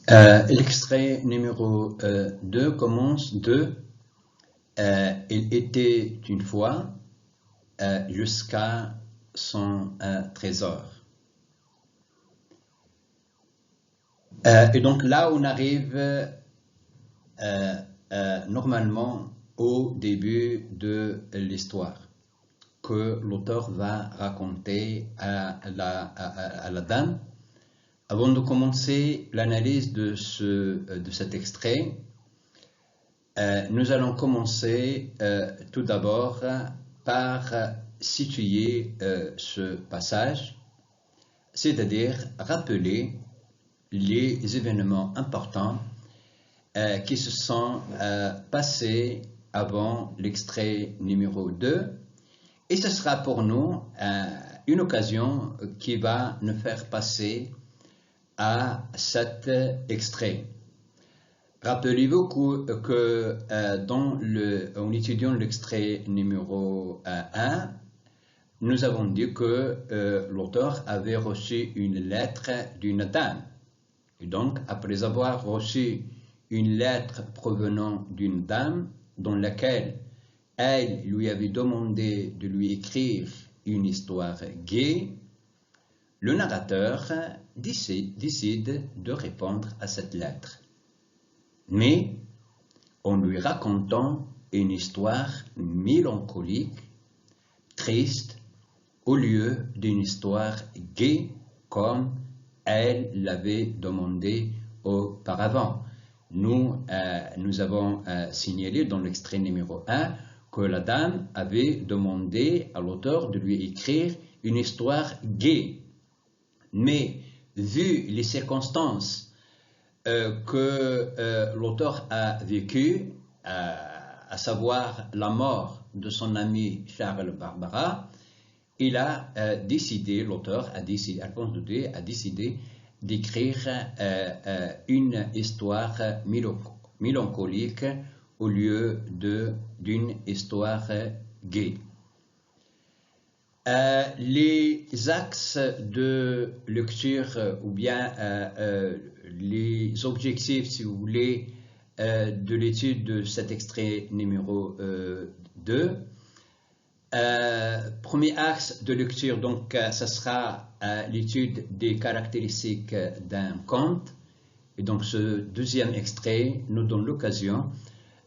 L'extrait numéro 2 commence de Il était une fois jusqu'à son trésor. Et donc là, on arrive normalement au début de l'histoire que l'auteur va raconter à la dame. Avant de commencer l'analyse de cet extrait, nous allons commencer tout d'abord par situer ce passage, c'est-à-dire rappeler les événements importants qui se sont passés avant l'extrait numéro 2. Et ce sera pour nous une occasion qui va nous faire passer à cet extrait. Rappelez-vous que en étudiant l'extrait numéro 1, nous avons dit que l'auteur avait reçu une lettre d'une dame. Et donc, après avoir reçu une lettre provenant d'une dame dans laquelle elle lui avait demandé de lui écrire une histoire gaie, le narrateur décide de répondre à cette lettre, mais en lui racontant une histoire mélancolique, triste, au lieu d'une histoire gaie comme elle l'avait demandé auparavant. Nous avons signalé dans l'extrait numéro 1 que la dame avait demandé à l'auteur de lui écrire une histoire gaie. Mais vu les circonstances que l'auteur a vécues, à savoir la mort de son ami Charles Barbara, il a décidé, l'auteur a décidé, Alphonse Daudet a décidé d'écrire une histoire mélancolique au lieu d'une histoire gaie. Les axes de lecture ou bien les objectifs, si vous voulez, de l'étude de cet extrait numéro 2. Premier axe de lecture, donc, ça sera l'étude des caractéristiques d'un conte. Et donc, ce deuxième extrait nous donne l'occasion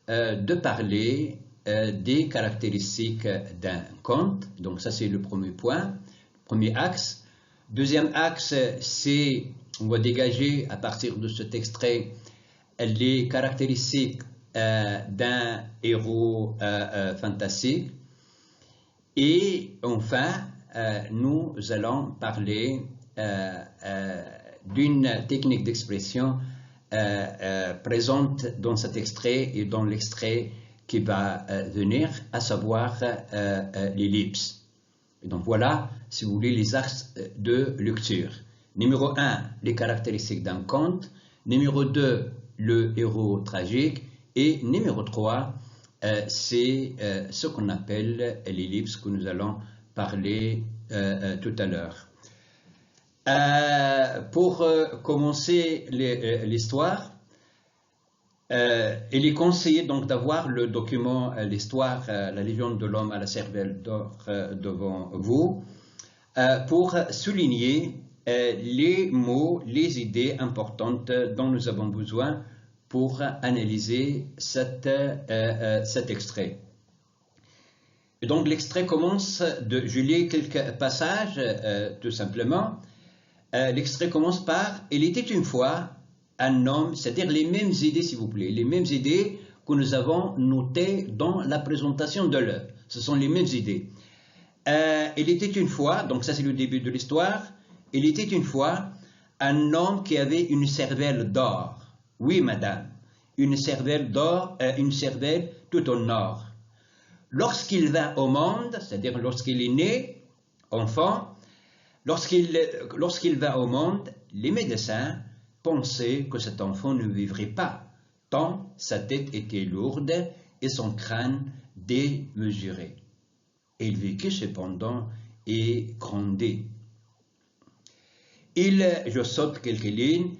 de parler des caractéristiques d'un conte. Donc, ça, c'est le premier point, premier axe. Deuxième axe, c'est, on va dégager à partir de cet extrait les caractéristiques d'un héros fantastique. Et enfin, nous allons parler d'une technique d'expression présente dans cet extrait et dans l'extrait qui va venir, à savoir l'ellipse. Et donc voilà, si vous voulez, les axes de lecture. Numéro 1, les caractéristiques d'un conte. Numéro 2, le héros tragique. Et numéro 3, c'est ce qu'on appelle l'ellipse que nous allons parler tout à l'heure. Pour commencer l'histoire, il est conseillé donc d'avoir le document, l'histoire, la légende de l'homme à la cervelle d'or devant vous, pour souligner les mots, les idées importantes dont nous avons besoin pour analyser cet extrait. Et donc l'extrait commence je lis quelques passages tout simplement. L'extrait commence par « Il était une fois un homme », c'est-à-dire les mêmes idées s'il vous plaît, les mêmes idées que nous avons notées dans la présentation de l'œuvre. Ce sont les mêmes idées. Il était une fois, donc ça c'est le début de l'histoire, il était une fois un homme qui avait une cervelle d'or. Oui, madame, une cervelle d'or, une cervelle tout en or. Lorsqu'il vint au monde, c'est-à-dire lorsqu'il est né, enfant, lorsqu'il vint au monde, les médecins pensaient que cet enfant ne vivrait pas, tant sa tête était lourde et son crâne démesuré. Et il vécut cependant et grandit. Je saute quelques lignes.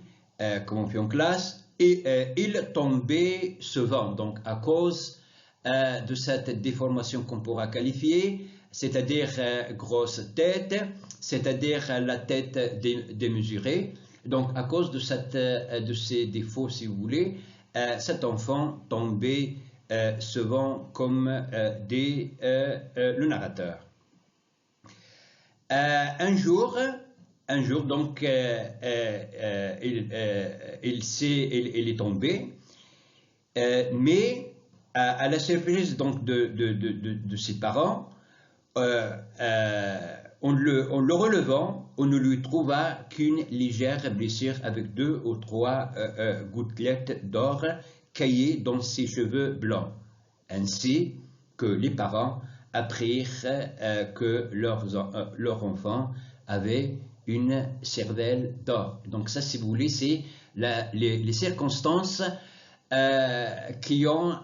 comme on fait en classe, et il tombait souvent, donc à cause de cette déformation qu'on pourra qualifier, c'est-à-dire grosse tête, c'est-à-dire la tête démesurée. Donc à cause de ces défauts, si vous voulez, cet enfant tombait souvent comme le narrateur. Un jour, donc, il est tombé, mais à la surprise donc de ses parents, en le relevant, on ne lui trouva qu'une légère blessure avec 2 ou 3 gouttelettes d'or caillées dans ses cheveux blancs, ainsi que les parents apprirent que leur enfant avait une cervelle d'or. Donc ça, si vous voulez, c'est les circonstances qui ont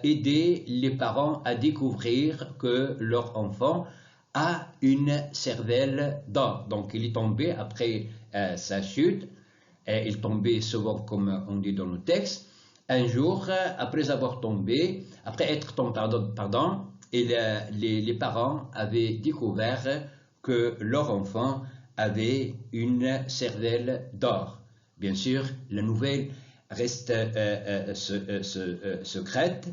aidé les parents à découvrir que leur enfant a une cervelle d'or. Donc il est tombé après sa chute, il est tombé souvent comme on dit dans le texte. Un jour, après être tombé, et les parents avaient découvert que leur enfant avait une cervelle d'or. Bien sûr, la nouvelle reste secrète.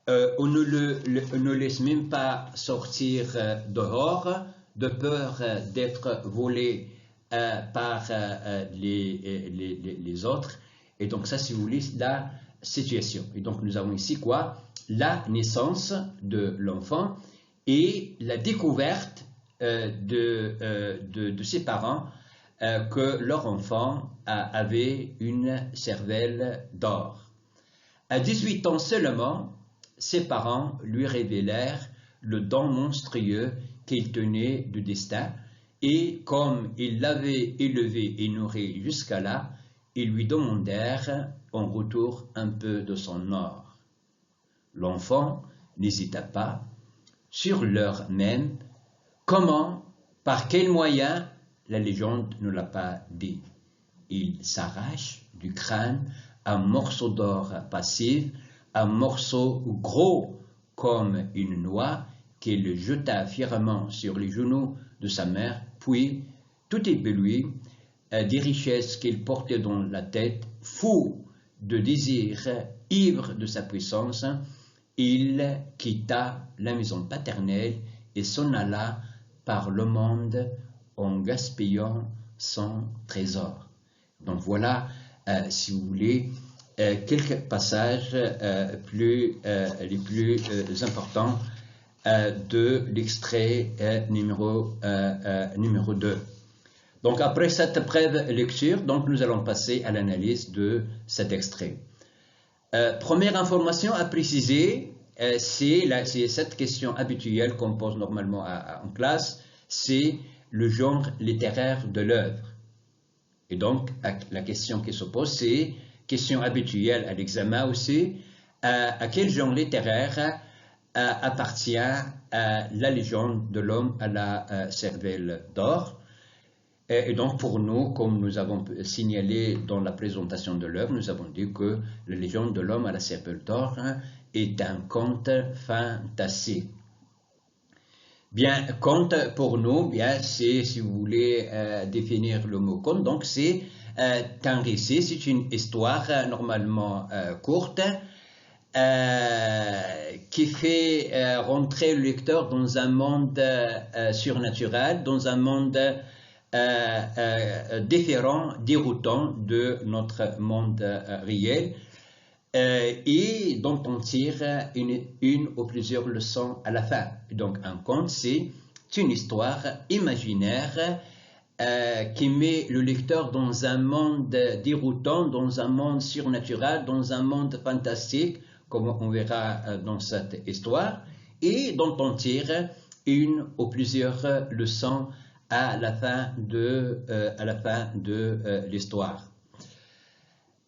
On ne laisse même pas sortir dehors de peur d'être volé par les autres. Et donc ça, si vous voulez, la situation. Et donc nous avons ici quoi? La naissance de l'enfant et la découverte de ses parents que leur enfant avait une cervelle d'or. À 18 ans seulement, ses parents lui révélèrent le don monstrueux qu'il tenait de destin, et comme ils l'avaient élevé et nourri jusqu'à là, ils lui demandèrent en retour un peu de son or. L'enfant n'hésita pas, sur l'heure même. Comment, par quel moyen, la légende ne l'a pas dit. Il s'arrache du crâne un morceau d'or passif, un morceau gros comme une noix, qu'il jeta fièrement sur les genoux de sa mère, puis, tout ébloui des richesses qu'il portait dans la tête, fou de désir, ivre de sa puissance, il quitta la maison paternelle et s'en alla par le monde en gaspillant son trésor. Donc voilà, si vous voulez, quelques passages les plus importants de l'extrait numéro 2. Donc après cette brève lecture, donc, nous allons passer à l'analyse de cet extrait. Première information à préciser, c'est cette question habituelle qu'on pose normalement en classe, c'est le genre littéraire de l'œuvre. Et donc, la question qui se pose, c'est, question habituelle à l'examen aussi, à quel genre littéraire appartient la légende de l'homme à la cervelle d'or. Et donc, pour nous, comme nous avons signalé dans la présentation de l'œuvre, nous avons dit que la légende de l'homme à la cervelle d'or est un conte fantastique. Bien, conte pour nous, bien, c'est, si vous voulez définir le mot conte, donc c'est un récit, c'est une histoire normalement courte qui fait rentrer le lecteur dans un monde surnaturel, dans un monde différent, déroutant de notre monde réel, et dont on tire une ou plusieurs leçons à la fin. Donc un conte, c'est une histoire imaginaire qui met le lecteur dans un monde déroutant, dans un monde surnaturel, dans un monde fantastique, comme on verra dans cette histoire, et dont on tire une ou plusieurs leçons à la fin de l'histoire.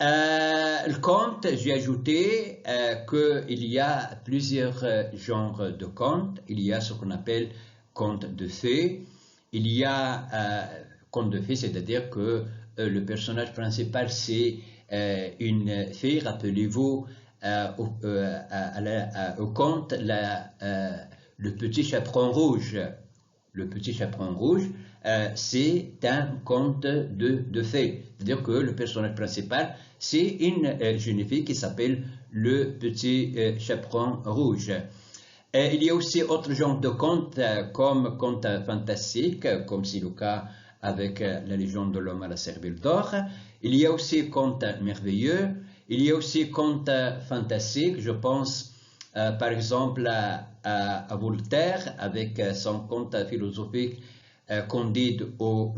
Le conte, j'ai ajouté qu'il y a plusieurs genres de contes. Il y a ce qu'on appelle conte de fées. Il y a conte de fées, c'est-à-dire que le personnage principal, c'est une fille, rappelez-vous, au conte Le Petit Chaperon Rouge. Le Petit Chaperon Rouge, c'est un conte de fées. C'est-à-dire que le personnage principal, c'est une jeune fille qui s'appelle Le Petit Chaperon Rouge. Il y a aussi autre genre de contes, comme contes fantastiques, comme c'est le cas avec La Légende de l'Homme à la cervelle d'or. Il y a aussi contes merveilleux. Il y a aussi contes fantastiques. Je pense par exemple à Voltaire avec son conte philosophique Candide ou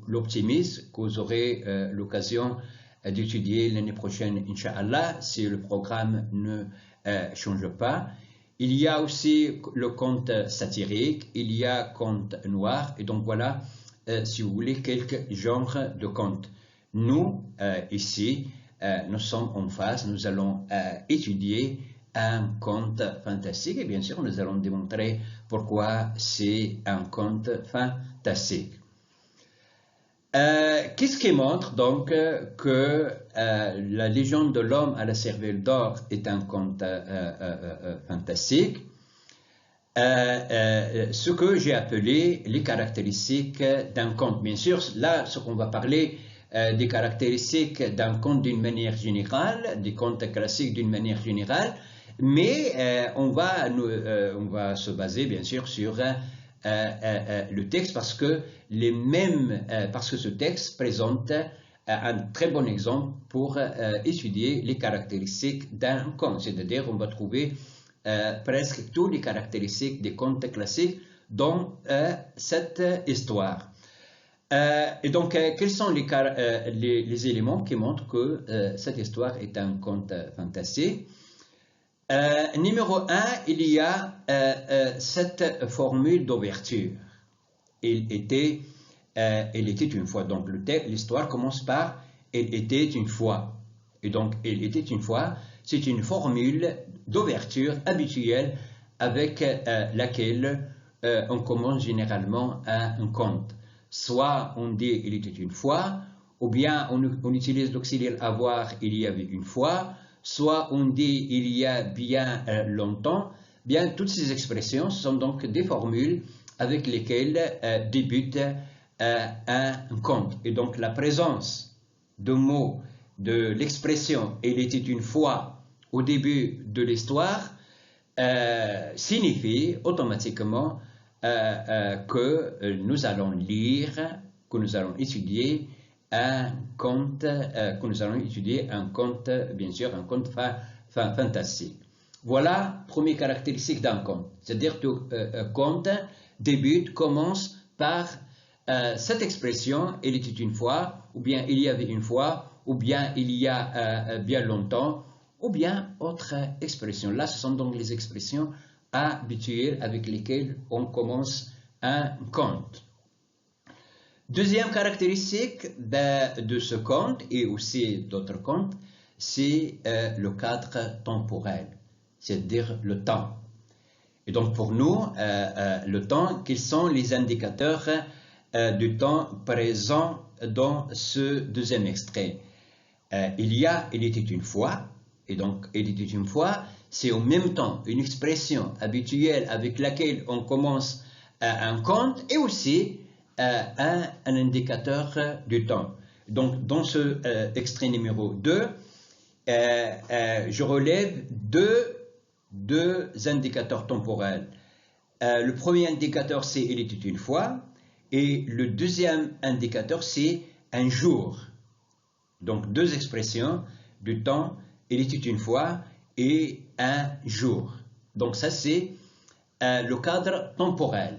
l'optimisme, que vous aurez l'occasion d'étudier l'année prochaine, Inch'Allah, si le programme ne change pas. Il y a aussi le conte satirique, il y a conte noir, et donc voilà, si vous voulez, quelques genres de contes. Nous, ici, nous sommes en phase, nous allons étudier un conte fantastique, et bien sûr, nous allons démontrer pourquoi c'est un conte fantastique. Qu'est-ce qui montre donc que La Légende de l'Homme à la cervelle d'or est un conte fantastique? Ce que j'ai appelé les caractéristiques d'un conte. Bien sûr, là, ce qu'on va parler des caractéristiques d'un conte d'une manière générale, des contes classiques d'une manière générale, mais on va se baser bien sûr sur le texte parce que ce texte présente un très bon exemple pour étudier les caractéristiques d'un conte. C'est-à-dire on va trouver presque toutes les caractéristiques des contes classiques dans cette histoire. Et donc, quels sont les éléments qui montrent que cette histoire est un conte fantastique? Numéro 1, il y a cette formule d'ouverture. Il était une fois. Donc, l'histoire commence par « il était une fois ». Et donc, « il était une fois », c'est une formule d'ouverture habituelle avec laquelle on commence généralement un conte. Soit on dit « il était une fois », ou bien on utilise l'auxiliaire « avoir », « il y avait une fois », soit on dit « il y a bien longtemps ». Bien, toutes ces expressions sont donc des formules avec lesquelles débute un conte. Et donc la présence de mots, de l'expression « il était une fois » au début de l'histoire signifie automatiquement que nous allons lire, que nous allons étudier un conte, bien sûr, un conte fantastique. Voilà, première caractéristique d'un conte. C'est-à-dire que conte commence par cette expression « il était une fois » ou bien « il y avait une fois » ou bien « il y a bien longtemps » ou bien autre expression. Là, ce sont donc les expressions habituelles avec lesquelles on commence un conte. Deuxième caractéristique de ce conte et aussi d'autres contes, c'est le cadre temporel, c'est-à-dire le temps. Et donc pour nous, le temps, quels sont les indicateurs du temps présent dans ce deuxième extrait? Il était une fois, et donc il était une fois, c'est en même temps une expression habituelle avec laquelle on commence un conte et aussi un indicateur du temps. Donc dans ce extrait numéro 2, je relève deux indicateurs temporels. Le premier indicateur, c'est « il était une fois » et le deuxième indicateur, c'est « un jour ». Donc deux expressions du temps, « il était une fois » et « un jour ». Donc ça, c'est le cadre temporel,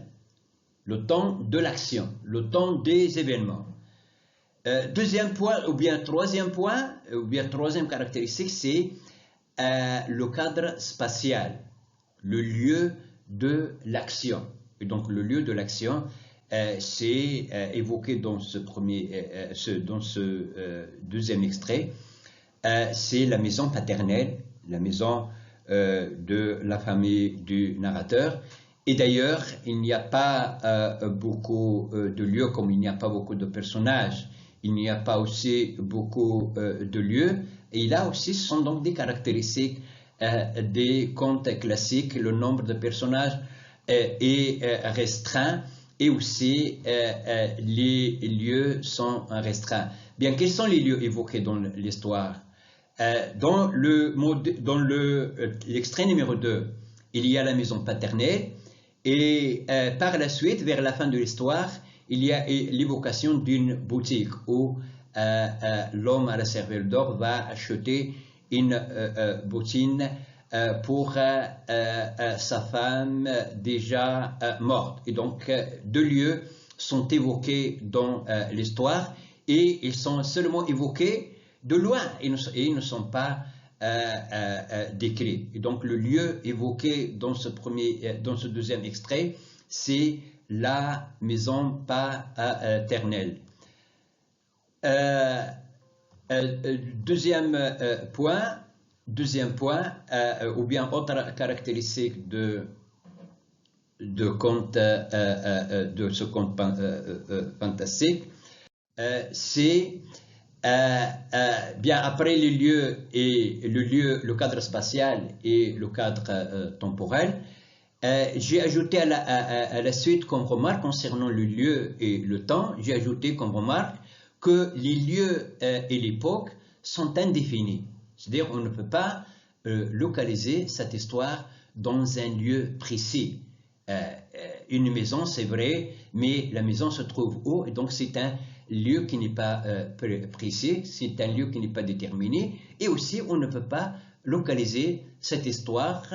le temps de l'action, le temps des événements. Deuxième point, ou bien troisième point, ou bien troisième caractéristique, c'est le cadre spatial, le lieu de l'action. Et donc le lieu de l'action, c'est évoqué dans ce deuxième extrait. C'est la maison paternelle, la maison de la famille du narrateur. Et d'ailleurs, il n'y a pas beaucoup de lieux, comme il n'y a pas beaucoup de personnages il n'y a pas aussi beaucoup de lieux. Et là aussi, ce sont donc des caractéristiques des contes classiques. Le nombre de personnages est restreint et aussi les lieux sont restreints. Bien, quels sont les lieux évoqués dans l'histoire? Dans l'extrait numéro 2, il y a la maison paternelle et par la suite, vers la fin de l'histoire, il y a l'évocation d'une boutique où l'homme à la cervelle d'or va acheter une bottine pour sa femme déjà morte. Et donc, deux lieux sont évoqués dans l'histoire et ils sont seulement évoqués de loin et ils ne sont pas décrits. Et donc, le lieu évoqué dans ce deuxième extrait, c'est la maison paternelle. Deuxième point, ou bien autre caractéristique de ce conte fantastique, c'est bien après les lieux et le cadre spatial et le cadre temporel. J'ai ajouté à la suite comme remarque concernant le lieu et le temps, j'ai ajouté comme remarque que les lieux et l'époque sont indéfinis. C'est-à-dire on ne peut pas localiser cette histoire dans un lieu précis. Une maison, c'est vrai, mais la maison se trouve où? Et donc c'est un lieu qui n'est pas précis, c'est un lieu qui n'est pas déterminé. Et aussi, on ne peut pas localiser cette histoire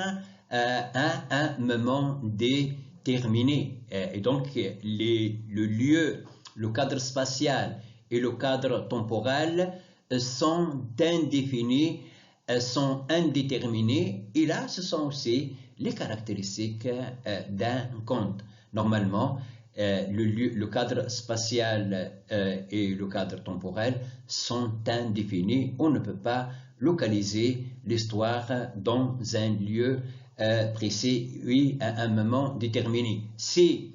à un moment déterminé. Et donc, le lieu, le cadre spatial et le cadre temporel sont indéfinis, sont indéterminés. Et là, ce sont aussi les caractéristiques d'un conte. Normalement, le cadre spatial et le cadre temporel sont indéfinis. On ne peut pas localiser l'histoire dans un lieu précis, oui, à un moment déterminé. Si,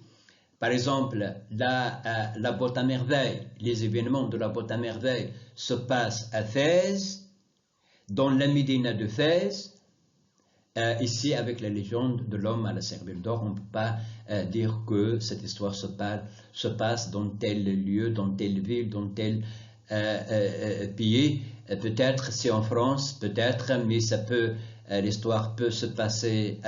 par exemple, la boîte à merveille, les événements de la boîte à merveille se passent à Fès, dans la Médina de Fès, ici, avec la légende de l'homme à la cervelle d'or, on ne peut pas dire que cette histoire se passe dans tel lieu, dans telle ville, dans tel pays. Peut-être c'est en France, peut-être, mais l'histoire peut se passer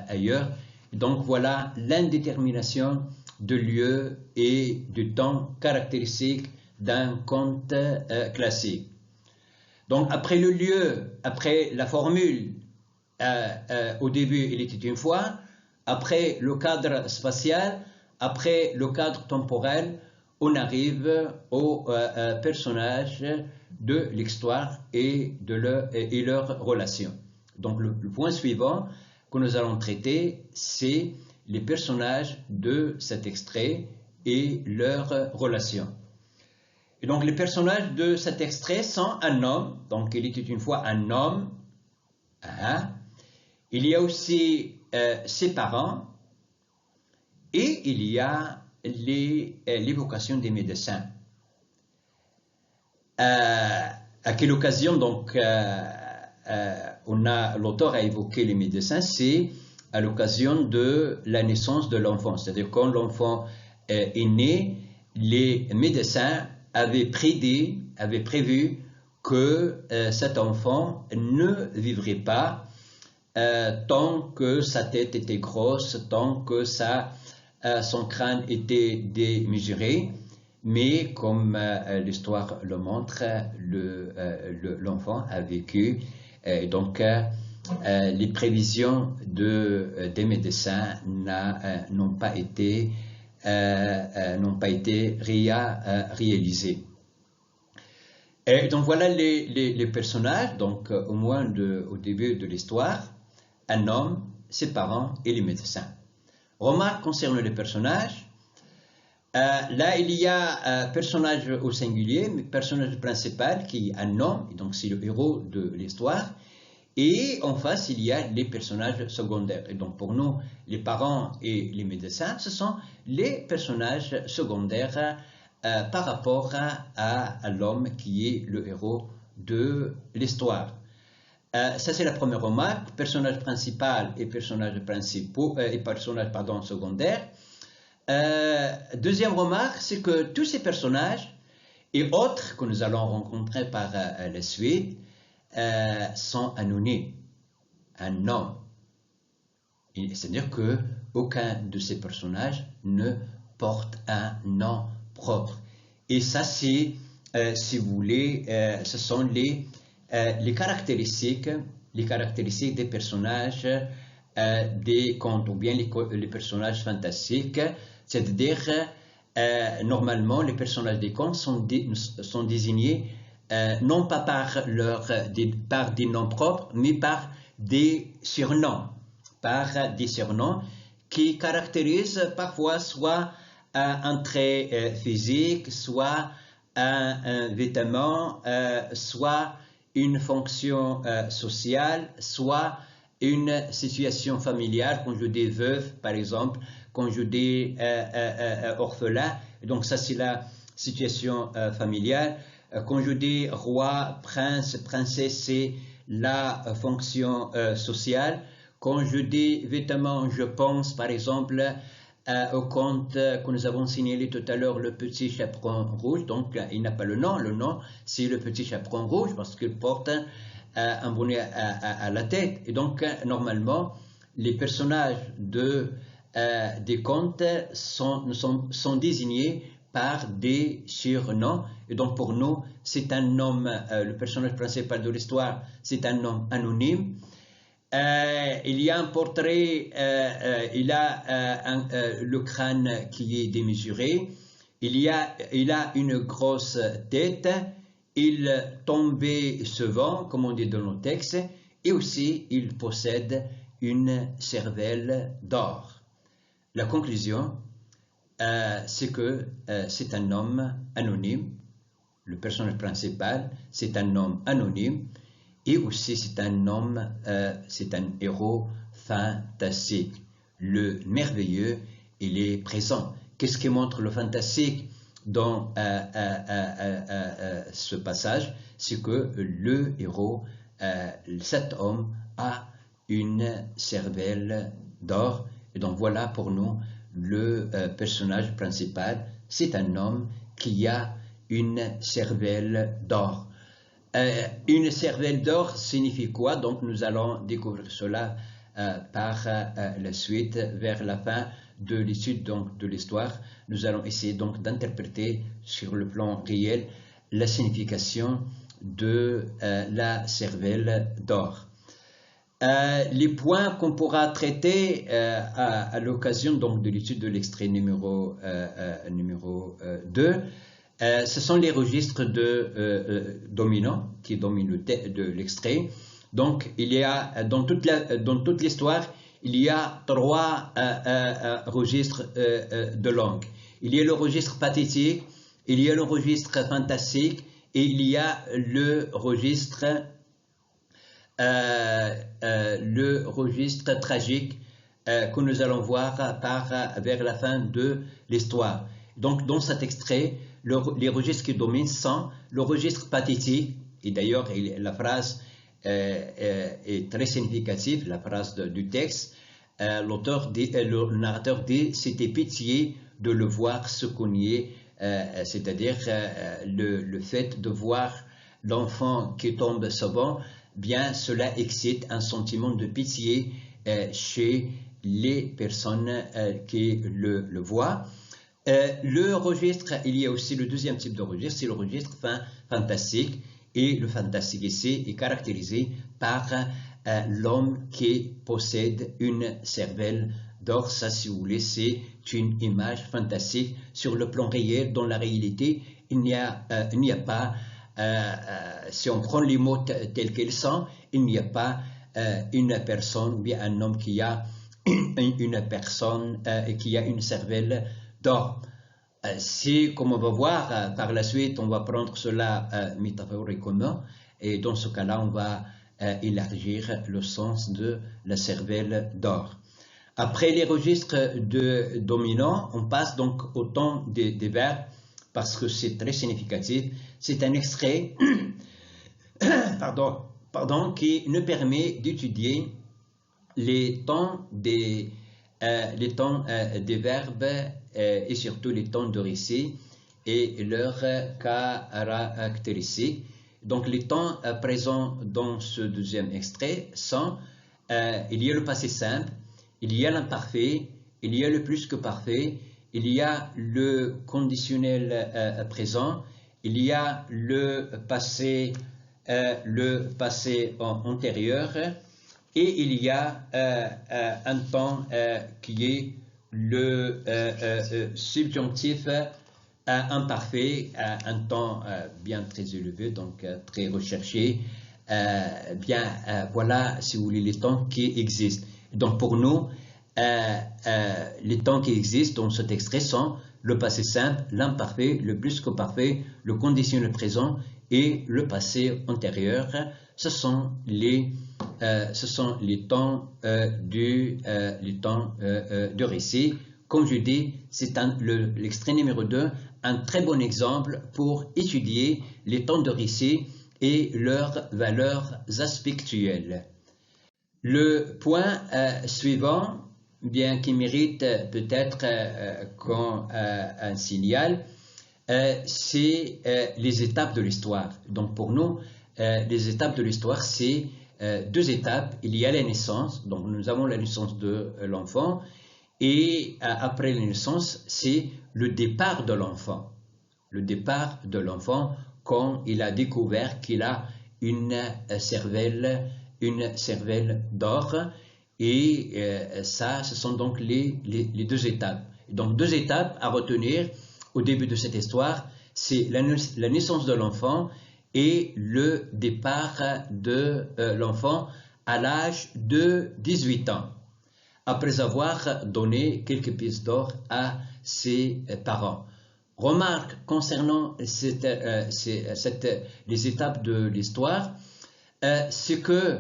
ailleurs. Donc voilà l'indétermination de lieu et du temps caractéristique d'un conte classique. Donc après le lieu, après la formule, au début, il était une fois, après le cadre spatial, après le cadre temporel, on arrive aux personnages de l'histoire et leurs relations. Donc le point suivant que nous allons traiter, c'est les personnages de cet extrait et leurs relations. Et donc les personnages de cet extrait sont un homme, donc il était une fois un homme, il y a aussi ses parents et il y a l'évocation des médecins. À quelle occasion donc l'auteur a évoqué les médecins? C'est à l'occasion de la naissance de l'enfant, c'est-à-dire quand l'enfant est né, les médecins avaient prévu que cet enfant ne vivrait pas tant que sa tête était grosse, tant que son crâne était démesuré. Mais comme l'histoire le montre, l'enfant a vécu. Donc, les prévisions des médecins n'ont pas été réalisées. Et donc voilà les personnages, donc au moins au début de l'histoire, un homme, ses parents et les médecins. Remarque concernant les personnages, là il y a un personnage au singulier, mais personnage principal qui est un homme, et donc c'est le héros de l'histoire, et en face il y a les personnages secondaires. Et donc pour nous, les parents et les médecins, ce sont les personnages secondaires par rapport à l'homme qui est le héros de l'histoire. Ça, c'est la première remarque, personnage principal et personnage secondaire. Deuxième remarque, c'est que tous ces personnages et autres que nous allons rencontrer par la suite sont anonymes, un nom. C'est-à-dire qu'aucun de ces personnages ne porte un nom propre. Et ça, c'est, si vous voulez, ce sont les caractéristiques des personnages des contes, ou bien les personnages fantastiques. C'est-à-dire, normalement, les personnages des contes sont désignés non pas par des noms propres, mais par des surnoms. Par des surnoms qui caractérisent parfois soit un trait physique, soit un vêtement, soit une fonction sociale, soit une situation familiale, quand je dis veuve par exemple, quand je dis orphelin, donc ça c'est la situation familiale. Quand je dis roi, prince, princesse, c'est la fonction sociale. Quand je dis vêtements, je pense par exemple au conte que nous avons signalé tout à l'heure, le petit chaperon rouge. Donc il n'a pas le nom c'est le petit chaperon rouge parce qu'il porte un bonnet à la tête. Et donc normalement, les personnages des contes sont désignés par des surnoms. Et donc pour nous, c'est un nom, le personnage principal de l'histoire, c'est un nom anonyme. Il y a un portrait, il a le crâne qui est démesuré, il a une grosse tête, il tombait souvent, comme on dit dans nos textes, et aussi il possède une cervelle d'or. La conclusion, c'est que c'est un homme anonyme, le personnage principal, c'est un homme anonyme, et aussi c'est un homme, c'est un héros fantastique. Le merveilleux, il est présent. Qu'est-ce qui montre le fantastique dans ce passage? C'est que le héros, cet homme, a une cervelle d'or. Et donc voilà pour nous le personnage principal. C'est un homme qui a une cervelle d'or. Une cervelle d'or signifie quoi? Donc nous allons découvrir cela par la suite, vers la fin de l'étude de l'histoire. Nous allons essayer donc d'interpréter sur le plan réel la signification de la cervelle d'or. Les points qu'on pourra traiter à l'occasion donc de l'étude de l'extrait numéro 2, ce sont les registres dominants qui dominent l'extrait. Donc, il y a dans toute l'histoire, il y a 3 registres de langue. Il y a le registre pathétique, il y a le registre fantastique et il y a le registre tragique que nous allons voir vers la fin de l'histoire. Donc, dans cet extrait, les registres qui dominent sont le registre pathétique, et d'ailleurs la phrase est très significative, la phrase du texte. Le narrateur dit « c'était pitié de le voir se cogner », c'est-à-dire le fait de voir l'enfant qui tombe savant, bien cela excite un sentiment de pitié chez les personnes qui le voient. Le registre, il y a aussi le deuxième type de registre, c'est le registre fantastique. Et le fantastique ici est caractérisé par l'homme qui possède une cervelle d'or. Ça, si vous voulez, c'est une image fantastique sur le plan réel. Dans la réalité, il n'y a pas, si on prend les mots tels qu'ils sont, il n'y a pas une personne ou bien un homme qui a une cervelle d'or. Si, comme on va voir par la suite, on va prendre cela métaphoriquement, et dans ce cas-là, on va élargir le sens de la cervelle d'or. Après les registres dominants, on passe donc au temps des verbes. parce que c'est très significatif. C'est un extrait qui nous permet d'étudier les temps des verbes et surtout les temps de récit et leurs caractéristiques. Donc les temps présents dans ce deuxième extrait sont, il y a le passé simple, il y a l'imparfait, il y a le plus que parfait, il y a le conditionnel présent, il y a le passé antérieur, et il y a un temps qui est le subjonctif imparfait, un temps bien très élevé, donc très recherché. Voilà, si vous voulez, les temps qui existent. Donc pour nous, les temps qui existent dans cet extrait sont le passé simple, l'imparfait, le plus que parfait, le conditionnel présent et le passé antérieur. Ce sont les temps de récit. Comme je dis, c'est l'extrait numéro 2, un très bon exemple pour étudier les temps de récit et leurs valeurs aspectuelles. Le point suivant, bien qui mérite peut-être un signal, c'est les étapes de l'histoire. Donc pour nous, les étapes de l'histoire, c'est deux étapes. Il y a la naissance, donc nous avons la naissance de l'enfant, et après la naissance, c'est le départ de l'enfant. Le départ de l'enfant quand il a découvert qu'il a une cervelle d'or. Et ce sont donc les deux étapes. Donc deux étapes à retenir au début de cette histoire, c'est la naissance de l'enfant et le départ de l'enfant à l'âge de 18 ans, après avoir donné quelques pièces d'or à ses parents. Remarque concernant les étapes de l'histoire, c'est que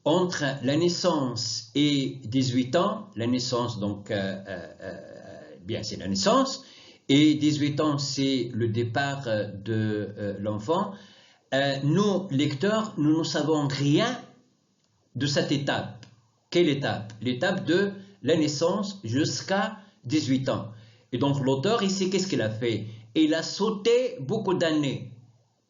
entre la naissance et 18 ans, la naissance donc, c'est la naissance, et 18 ans c'est le départ de l'enfant, nous, lecteurs, nous ne savons rien de cette étape. Quelle étape? L'étape de la naissance jusqu'à 18 ans. Et donc l'auteur ici, qu'est-ce qu'il a fait? Il a sauté beaucoup d'années.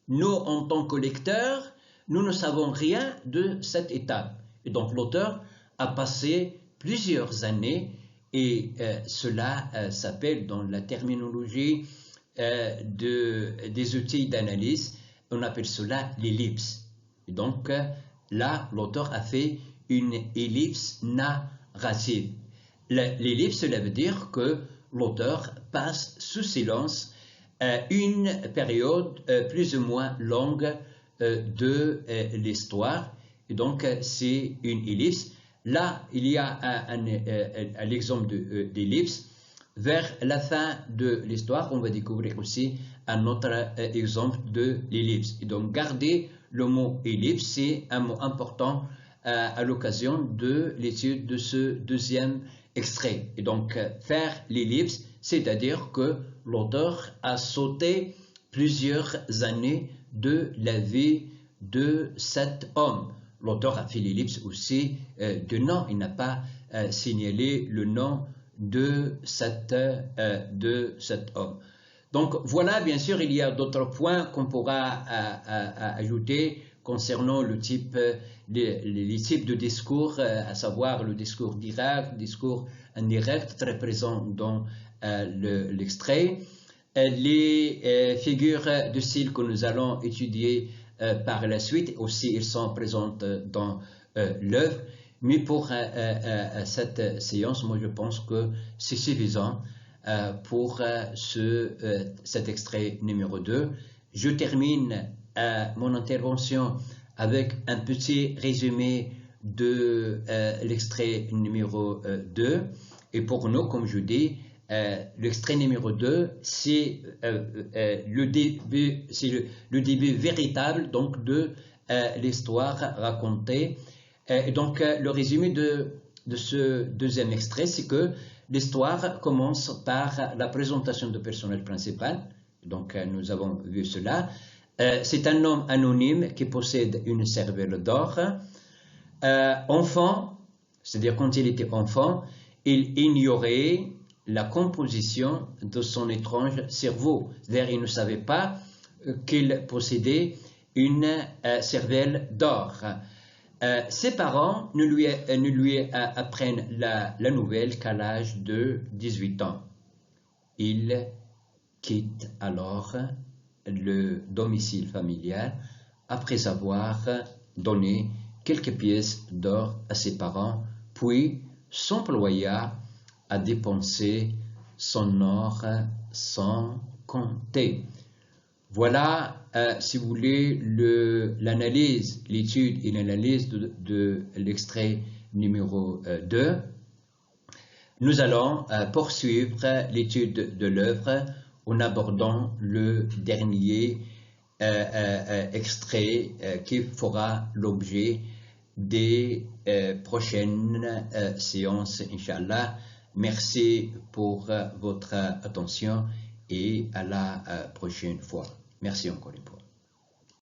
Nous, en tant que lecteurs, nous ne savons rien de cette étape. Et donc l'auteur a passé plusieurs années, et cela s'appelle dans la terminologie des outils d'analyse, on appelle cela l'ellipse. Et donc là, l'auteur a fait une ellipse narrative. L'ellipse, cela veut dire que l'auteur passe sous silence une période plus ou moins longue de l'histoire. Et donc, c'est une ellipse. Là, il y a un exemple d'ellipse. Vers la fin de l'histoire, on va découvrir aussi un autre exemple de l'ellipse. Et donc, garder le mot ellipse, c'est un mot important à l'occasion de l'étude de ce deuxième extrait. Et donc, faire l'ellipse, c'est-à-dire que l'auteur a sauté plusieurs années de la vie de cet homme. L'auteur a fait l'ellipse aussi de nom. Il n'a pas signalé le nom de cet homme. Donc voilà, bien sûr, il y a d'autres points qu'on pourra ajouter concernant les types de discours, à savoir le discours direct, le discours indirect, très présent dans l'extrait. Les figures de style que nous allons étudier par la suite, aussi, ils sont présentes dans l'œuvre. Mais pour cette séance, moi je pense que c'est suffisant pour cet extrait numéro 2. Je termine mon intervention avec un petit résumé de l'extrait numéro 2. Et pour nous, comme je dis, l'extrait numéro 2, c'est le début véritable donc, de l'histoire racontée. Et donc, le résumé de ce deuxième extrait, c'est que l'histoire commence par la présentation du personnage principal, Donc nous avons vu cela. C'est un homme anonyme qui possède une cervelle d'or. Enfant, c'est-à-dire quand il était enfant, il ignorait la composition de son étrange cerveau. C'est-à-dire il ne savait pas qu'il possédait une cervelle d'or. Ses parents ne lui apprennent la nouvelle qu'à l'âge de 18 ans. Il quitte alors le domicile familial après avoir donné quelques pièces d'or à ses parents, puis s'employa à dépenser son or sans compter. Voilà, si vous voulez, l'analyse, l'étude et l'analyse de l'extrait numéro 2. Nous allons poursuivre l'étude de l'œuvre en abordant le dernier extrait qui fera l'objet des prochaines séances, Inch'Allah. Merci pour votre attention et à la prochaine fois. Merci encore une fois.